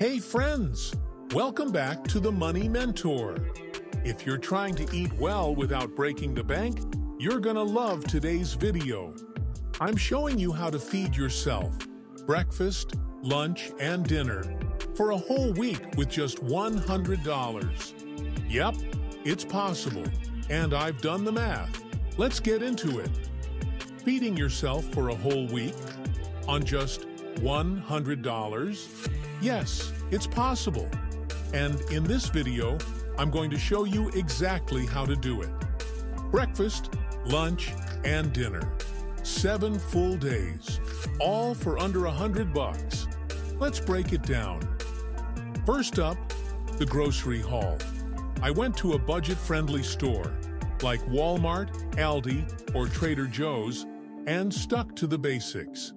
Hey friends, welcome back to the Money Mentor. If you're trying to eat well without breaking the bank, you're gonna love today's video. I'm showing you how to feed yourself breakfast, lunch, and dinner for a whole week with just $100. Yep, it's possible, and I've done the math. Let's get into it. Feeding yourself for a whole week on just $100? Yes, it's possible. And in this video, I'm going to show you exactly how to do it. Breakfast, lunch, and dinner. 7 full days, all for under $100. Let's break it down. First up, the grocery haul. I went to a budget-friendly store, like Walmart, Aldi, or Trader Joe's, and stuck to the basics.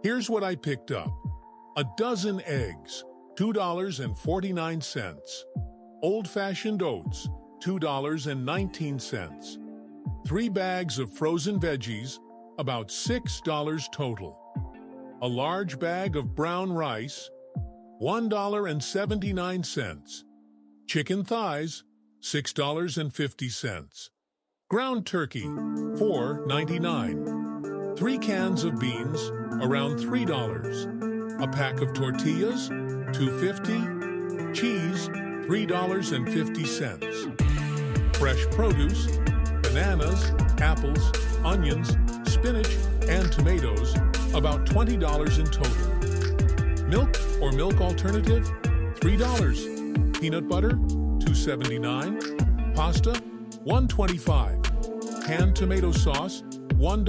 Here's what I picked up. A dozen eggs, $2.49. Old-fashioned oats, $2.19. 3 bags of frozen veggies, about $6 total. A large bag of brown rice, $1.79. Chicken thighs, $6.50. Ground turkey, $4.99. 3 cans of beans, around $3. A pack of tortillas, $2.50. Cheese, $3.50. Fresh produce, bananas, apples, onions, spinach, and tomatoes, about $20 in total. Milk or milk alternative, $3. Peanut butter, $2.79. Pasta, $1.25. Canned tomato sauce, $1.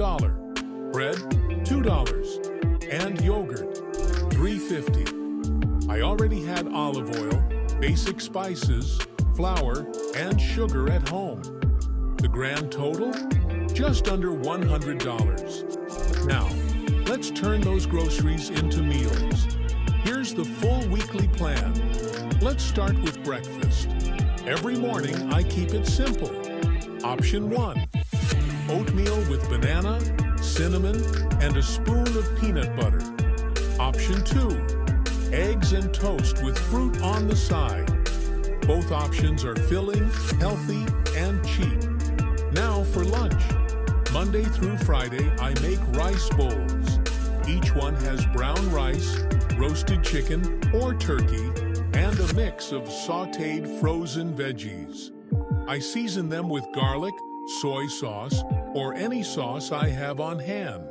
Bread, $2. And yogurt, $3.50. I already had olive oil, basic spices, flour, and sugar at home. The grand total? Just under $100. Now, let's turn those groceries into meals. Here's the full weekly plan. Let's start with breakfast. Every morning, I keep it simple. Option 1. Oatmeal with banana, cinnamon, and a spoon of peanut butter. Option 2. Eggs and toast with fruit on the side. Both options are filling, healthy, and cheap. Now for lunch. Monday through Friday, I make rice bowls. Each one has brown rice, roasted chicken or turkey, and a mix of sautéed frozen veggies. I season them with garlic, soy sauce, or any sauce I have on hand.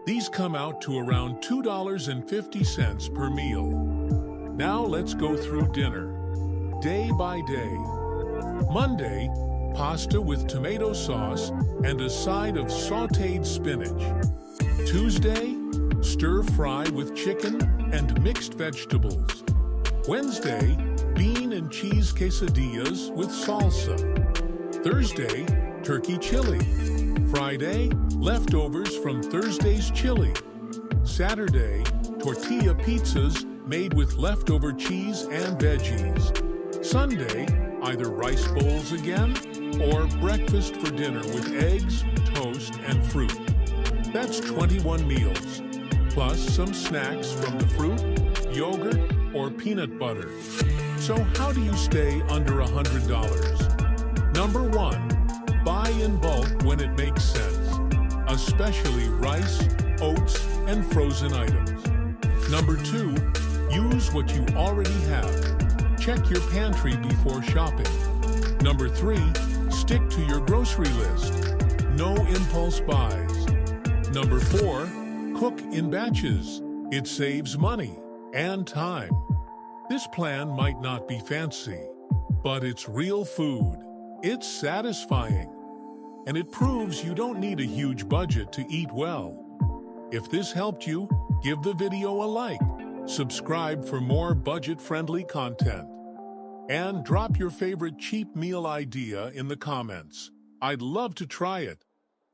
These come out to around $2.50 per meal. Now let's go through dinner, day by day. Monday, pasta with tomato sauce and a side of sautéed spinach. Tuesday, stir-fry with chicken and mixed vegetables. Wednesday, bean and cheese quesadillas with salsa. Thursday, turkey chili. Friday, leftovers from Thursday's chili. Saturday, tortilla pizzas made with leftover cheese and veggies. Sunday, either rice bowls again, or breakfast for dinner with eggs, toast, and fruit. That's 21 meals, plus some snacks from the fruit, yogurt, or peanut butter. So how do you stay under $100? Number 1. Buy in bulk when it makes sense, especially rice, oats, and frozen items. Number 2. Use what you already have. Check your pantry before shopping. Number 3. Stick to your grocery list. No impulse buys. Number 4. Cook in batches. It saves money and time. This plan might not be fancy, but it's real food. It's satisfying. And it proves you don't need a huge budget to eat well. If this helped you, give the video a like, subscribe for more budget-friendly content, and drop your favorite cheap meal idea in the comments. I'd love to try it.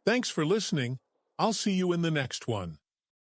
Thanks for listening. I'll see you in the next one.